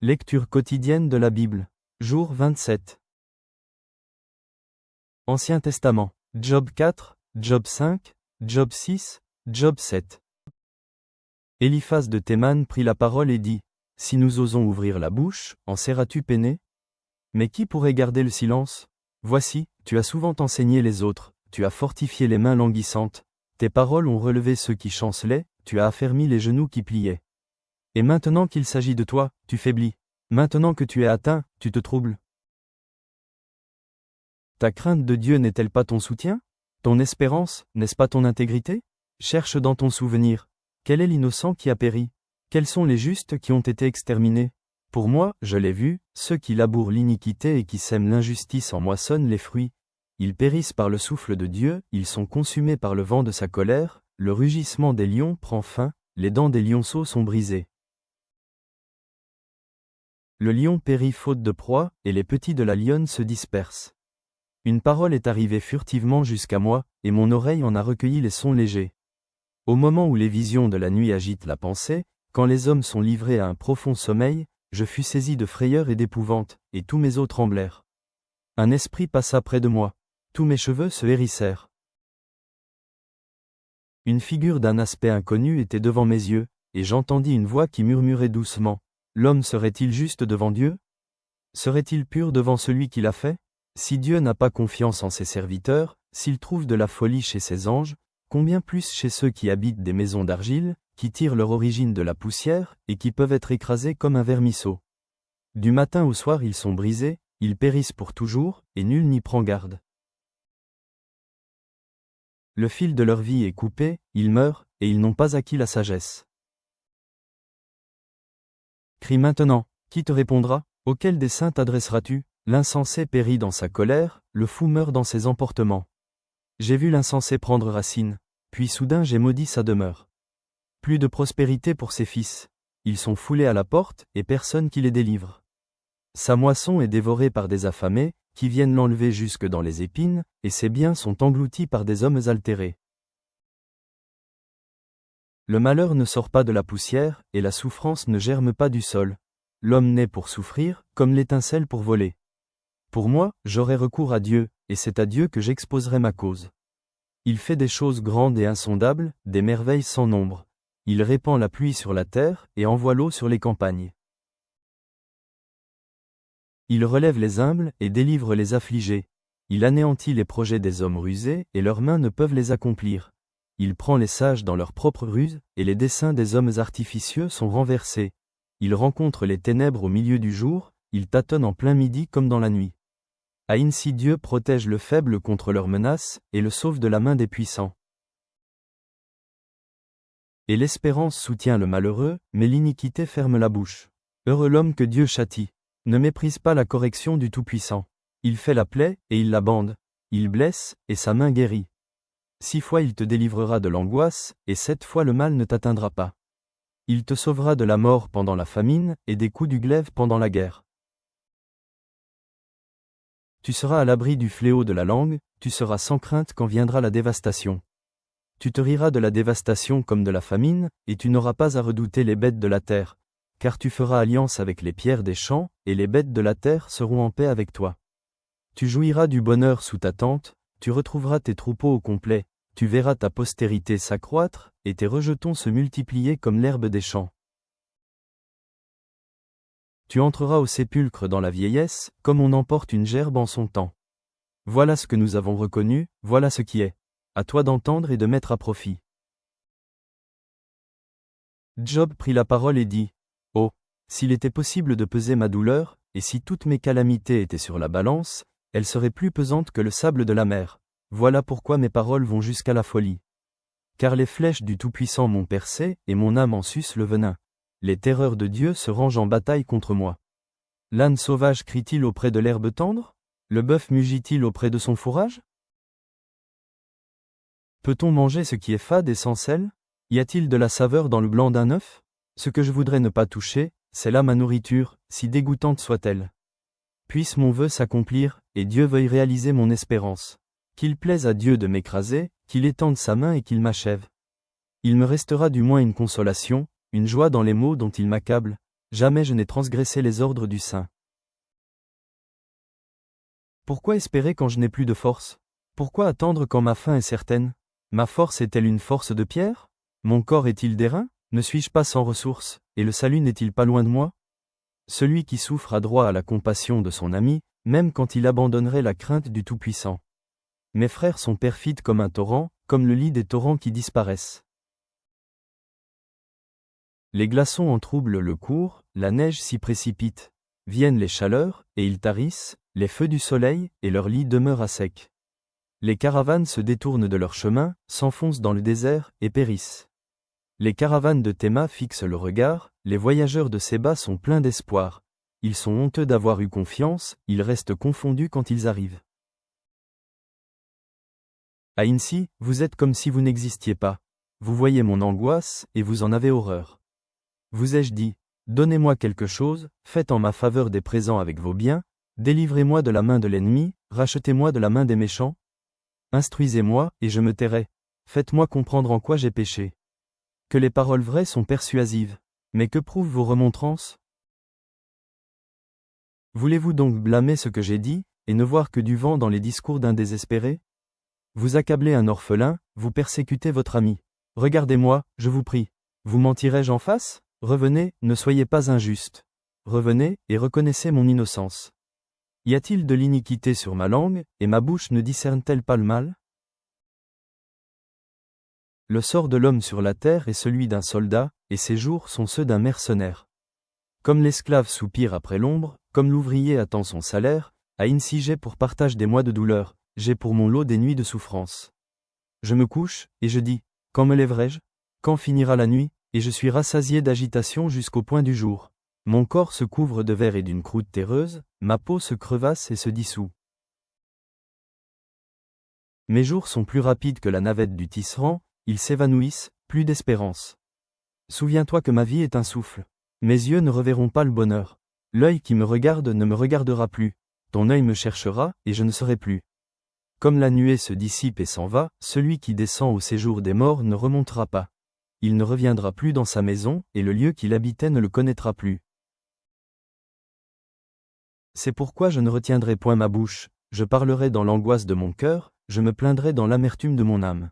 Lecture quotidienne de la Bible. Jour 27. Ancien Testament. Job 4, Job 5, Job 6, Job 7. Eliphaz de Théman prit la parole et dit : Si nous osons ouvrir la bouche, en seras-tu peiné ? Mais qui pourrait garder le silence ? Voici, tu as souvent enseigné les autres, tu as fortifié les mains languissantes, tes paroles ont relevé ceux qui chancelaient, tu as affermi les genoux qui pliaient. Et maintenant qu'il s'agit de toi, tu faiblis. Maintenant que tu es atteint, tu te troubles. Ta crainte de Dieu n'est-elle pas ton soutien ? Ton espérance, n'est-ce pas ton intégrité ? Cherche dans ton souvenir. Quel est l'innocent qui a péri ? Quels sont les justes qui ont été exterminés ? Pour moi, je l'ai vu, ceux qui labourent l'iniquité et qui sèment l'injustice en moissonnent les fruits. Ils périssent par le souffle de Dieu, ils sont consumés par le vent de sa colère, le rugissement des lions prend fin, les dents des lionceaux sont brisées. Le lion périt faute de proie, et les petits de la lionne se dispersent. Une parole est arrivée furtivement jusqu'à moi, et mon oreille en a recueilli les sons légers. Au moment où les visions de la nuit agitent la pensée, quand les hommes sont livrés à un profond sommeil, je fus saisi de frayeur et d'épouvante, et tous mes os tremblèrent. Un esprit passa près de moi. Tous mes cheveux se hérissèrent. Une figure d'un aspect inconnu était devant mes yeux, et j'entendis une voix qui murmurait doucement : L'homme serait-il juste devant Dieu ? Serait-il pur devant celui qui l'a fait ? Si Dieu n'a pas confiance en ses serviteurs, s'il trouve de la folie chez ses anges, combien plus chez ceux qui habitent des maisons d'argile, qui tirent leur origine de la poussière, et qui peuvent être écrasés comme un vermisseau. Du matin au soir ils sont brisés, ils périssent pour toujours, et nul n'y prend garde. Le fil de leur vie est coupé, ils meurent, et ils n'ont pas acquis la sagesse. Crie maintenant, qui te répondra ? Auquel des saints t'adresseras-tu ? L'insensé périt dans sa colère, le fou meurt dans ses emportements. J'ai vu l'insensé prendre racine, puis soudain j'ai maudit sa demeure. Plus de prospérité pour ses fils. Ils sont foulés à la porte, et personne qui les délivre. Sa moisson est dévorée par des affamés, qui viennent l'enlever jusque dans les épines, et ses biens sont engloutis par des hommes altérés. Le malheur ne sort pas de la poussière, et la souffrance ne germe pas du sol. L'homme naît pour souffrir, comme l'étincelle pour voler. Pour moi, j'aurai recours à Dieu, et c'est à Dieu que j'exposerai ma cause. Il fait des choses grandes et insondables, des merveilles sans nombre. Il répand la pluie sur la terre, et envoie l'eau sur les campagnes. Il relève les humbles, et délivre les affligés. Il anéantit les projets des hommes rusés, et leurs mains ne peuvent les accomplir. Il prend les sages dans leur propre ruse, et les desseins des hommes artificieux sont renversés. Il rencontre les ténèbres au milieu du jour, il tâtonne en plein midi comme dans la nuit. Ainsi Dieu protège le faible contre leurs menaces, et le sauve de la main des puissants. Et l'espérance soutient le malheureux, mais l'iniquité ferme la bouche. Heureux l'homme que Dieu châtie. Ne méprise pas la correction du Tout-Puissant. Il fait la plaie, et il la bande. Il blesse, et sa main guérit. 6 fois il te délivrera de l'angoisse, et 7 fois le mal ne t'atteindra pas. Il te sauvera de la mort pendant la famine, et des coups du glaive pendant la guerre. Tu seras à l'abri du fléau de la langue, tu seras sans crainte quand viendra la dévastation. Tu te riras de la dévastation comme de la famine, et tu n'auras pas à redouter les bêtes de la terre, car tu feras alliance avec les pierres des champs, et les bêtes de la terre seront en paix avec toi. Tu jouiras du bonheur sous ta tente, tu retrouveras tes troupeaux au complet, tu verras ta postérité s'accroître, et tes rejetons se multiplier comme l'herbe des champs. Tu entreras au sépulcre dans la vieillesse, comme on emporte une gerbe en son temps. Voilà ce que nous avons reconnu, voilà ce qui est. À toi d'entendre et de mettre à profit. Job prit la parole et dit : Oh, s'il était possible de peser ma douleur, et si toutes mes calamités étaient sur la balance, elles seraient plus pesantes que le sable de la mer. Voilà pourquoi mes paroles vont jusqu'à la folie. Car les flèches du Tout-Puissant m'ont percé, et mon âme en suce le venin. Les terreurs de Dieu se rangent en bataille contre moi. L'âne sauvage crie-t-il auprès de l'herbe tendre ? Le bœuf mugit-il auprès de son fourrage ? Peut-on manger ce qui est fade et sans sel ? Y a-t-il de la saveur dans le blanc d'un œuf ? Ce que je voudrais ne pas toucher, c'est là ma nourriture, si dégoûtante soit-elle. Puisse mon vœu s'accomplir, et Dieu veuille réaliser mon espérance. Qu'il plaise à Dieu de m'écraser, qu'il étende sa main et qu'il m'achève. Il me restera du moins une consolation, une joie dans les maux dont il m'accable, jamais je n'ai transgressé les ordres du Saint. Pourquoi espérer quand je n'ai plus de force? Pourquoi attendre quand ma fin est certaine? Ma force est-elle une force de pierre? Mon corps est-il d'airain? Ne suis-je pas sans ressources, et le salut n'est-il pas loin de moi? Celui qui souffre a droit à la compassion de son ami, même quand il abandonnerait la crainte du Tout-Puissant. Mes frères sont perfides comme un torrent, comme le lit des torrents qui disparaissent. Les glaçons en troublent le cours, la neige s'y précipite. Viennent les chaleurs, et ils tarissent, les feux du soleil, et leur lit demeure à sec. Les caravanes se détournent de leur chemin, s'enfoncent dans le désert, et périssent. Les caravanes de Théma fixent le regard, les voyageurs de Séba sont pleins d'espoir. Ils sont honteux d'avoir eu confiance, ils restent confondus quand ils arrivent. À Insi, vous êtes comme si vous n'existiez pas. Vous voyez mon angoisse, et vous en avez horreur. Vous ai-je dit, donnez-moi quelque chose, faites en ma faveur des présents avec vos biens, délivrez-moi de la main de l'ennemi, rachetez-moi de la main des méchants. Instruisez-moi, et je me tairai. Faites-moi comprendre en quoi j'ai péché. Que les paroles vraies sont persuasives. Mais que prouvent vos remontrances? Voulez-vous donc blâmer ce que j'ai dit, et ne voir que du vent dans les discours d'un désespéré? Vous accablez un orphelin, vous persécutez votre ami. Regardez-moi, je vous prie. Vous mentirai-je en face? Revenez, ne soyez pas injuste. Revenez, et reconnaissez mon innocence. Y a-t-il de l'iniquité sur ma langue, et ma bouche ne discerne-t-elle pas le mal? Le sort de l'homme sur la terre est celui d'un soldat, et ses jours sont ceux d'un mercenaire. Comme l'esclave soupire après l'ombre, comme l'ouvrier attend son salaire, ainsi j'ai pour partage des mois de douleur, j'ai pour mon lot des nuits de souffrance. Je me couche, et je dis, quand me lèverai-je? Quand finira la nuit? Et je suis rassasié d'agitation jusqu'au point du jour. Mon corps se couvre de verre et d'une croûte terreuse, ma peau se crevasse et se dissout. Mes jours sont plus rapides que la navette du tisserand, ils s'évanouissent, plus d'espérance. Souviens-toi que ma vie est un souffle. Mes yeux ne reverront pas le bonheur. L'œil qui me regarde ne me regardera plus. Ton œil me cherchera, et je ne serai plus. Comme la nuée se dissipe et s'en va, celui qui descend au séjour des morts ne remontera pas. Il ne reviendra plus dans sa maison, et le lieu qu'il habitait ne le connaîtra plus. C'est pourquoi je ne retiendrai point ma bouche, je parlerai dans l'angoisse de mon cœur, je me plaindrai dans l'amertume de mon âme.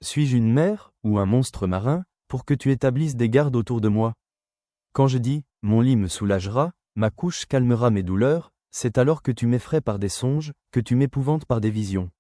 Suis-je une mer, ou un monstre marin, pour que tu établisses des gardes autour de moi? Quand je dis, mon lit me soulagera, ma couche calmera mes douleurs, c'est alors que tu m'effraies par des songes, que tu m'épouvantes par des visions.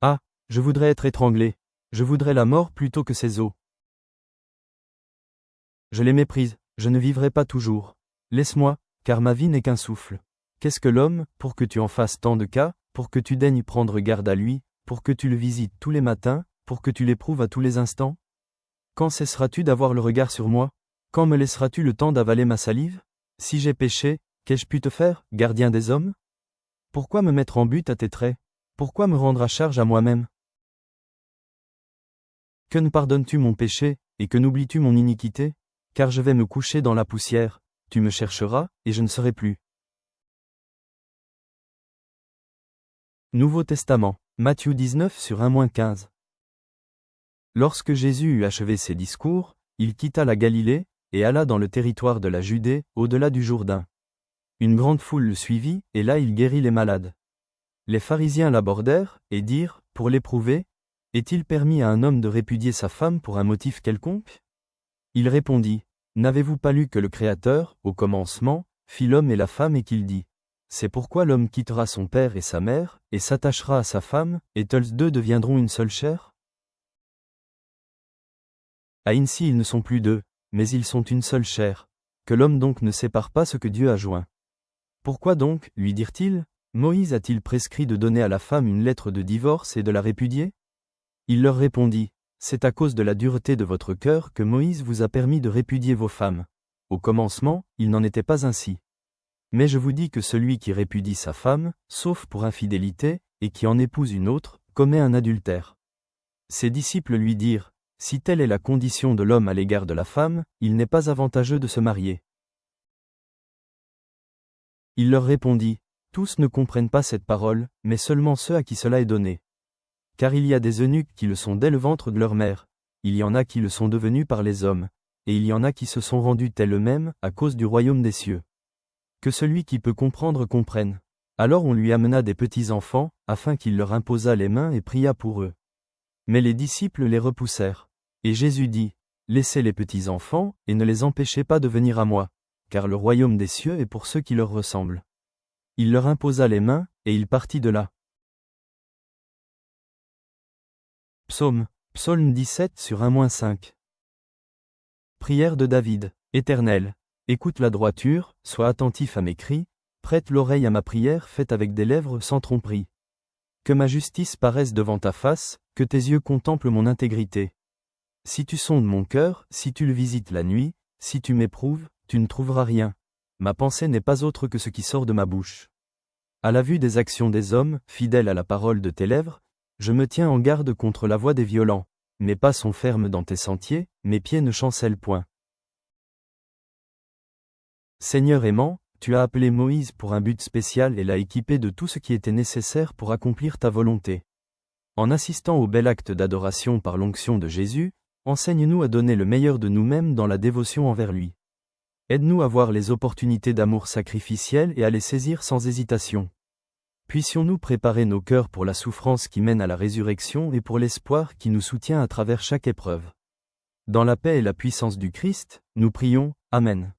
Ah, je voudrais être étranglé, je voudrais la mort plutôt que ces eaux. Je les méprise, je ne vivrai pas toujours. Laisse-moi, car ma vie n'est qu'un souffle. Qu'est-ce que l'homme, pour que tu en fasses tant de cas, pour que tu daignes prendre garde à lui, pour que tu le visites tous les matins, pour que tu l'éprouves à tous les instants? Quand cesseras-tu d'avoir le regard sur moi? Quand me laisseras-tu le temps d'avaler ma salive? Si j'ai péché, qu'ai-je pu te faire, gardien des hommes? Pourquoi me mettre en butte à tes traits? Pourquoi me rendre à charge à moi-même? Que ne pardonnes-tu mon péché, et que n'oublies-tu mon iniquité? Car je vais me coucher dans la poussière, tu me chercheras, et je ne serai plus. Nouveau Testament, Matthieu 19 sur 1-15. Lorsque Jésus eut achevé ses discours, il quitta la Galilée, et alla dans le territoire de la Judée, au-delà du Jourdain. Une grande foule le suivit, et là il guérit les malades. Les pharisiens l'abordèrent, et dirent, pour l'éprouver, est-il permis à un homme de répudier sa femme pour un motif quelconque? Il répondit, n'avez-vous pas lu que le Créateur, au commencement, fit l'homme et la femme et qu'il dit, c'est pourquoi l'homme quittera son père et sa mère, et s'attachera à sa femme, et tous deux deviendront une seule chair? Ainsi ils ne sont plus deux, mais ils sont une seule chair. Que l'homme donc ne sépare pas ce que Dieu a joint. Pourquoi donc, lui dirent-ils, Moïse a-t-il prescrit de donner à la femme une lettre de divorce et de la répudier? Il leur répondit, c'est à cause de la dureté de votre cœur que Moïse vous a permis de répudier vos femmes. Au commencement, il n'en était pas ainsi. Mais je vous dis que celui qui répudie sa femme, sauf pour infidélité, et qui en épouse une autre, commet un adultère. Ses disciples lui dirent, si telle est la condition de l'homme à l'égard de la femme, il n'est pas avantageux de se marier. Il leur répondit, tous ne comprennent pas cette parole, mais seulement ceux à qui cela est donné. Car il y a des eunuques qui le sont dès le ventre de leur mère, il y en a qui le sont devenus par les hommes, et il y en a qui se sont rendus tels eux-mêmes, à cause du royaume des cieux. Que celui qui peut comprendre comprenne. Alors on lui amena des petits enfants, afin qu'il leur imposât les mains et pria pour eux. Mais les disciples les repoussèrent. Et Jésus dit, Laissez les petits enfants, et ne les empêchez pas de venir à moi, car le royaume des cieux est pour ceux qui leur ressemblent. Il leur imposa les mains, et il partit de là. Psaume 17 sur 1-5. Prière de David. Éternel, écoute la droiture, sois attentif à mes cris, prête l'oreille à ma prière faite avec des lèvres sans tromperie. Que ma justice paraisse devant ta face, que tes yeux contemplent mon intégrité. Si tu sondes mon cœur, si tu le visites la nuit, si tu m'éprouves, tu ne trouveras rien. Ma pensée n'est pas autre que ce qui sort de ma bouche. À la vue des actions des hommes, fidèles à la parole de tes lèvres, je me tiens en garde contre la voix des violents. Mes pas sont fermes dans tes sentiers, mes pieds ne chancellent point. Seigneur aimant, tu as appelé Moïse pour un but spécial et l'as équipé de tout ce qui était nécessaire pour accomplir ta volonté. En assistant au bel acte d'adoration par l'onction de Jésus, enseigne-nous à donner le meilleur de nous-mêmes dans la dévotion envers lui. Aide-nous à voir les opportunités d'amour sacrificiel et à les saisir sans hésitation. Puissions-nous préparer nos cœurs pour la souffrance qui mène à la résurrection et pour l'espoir qui nous soutient à travers chaque épreuve. Dans la paix et la puissance du Christ, nous prions, Amen.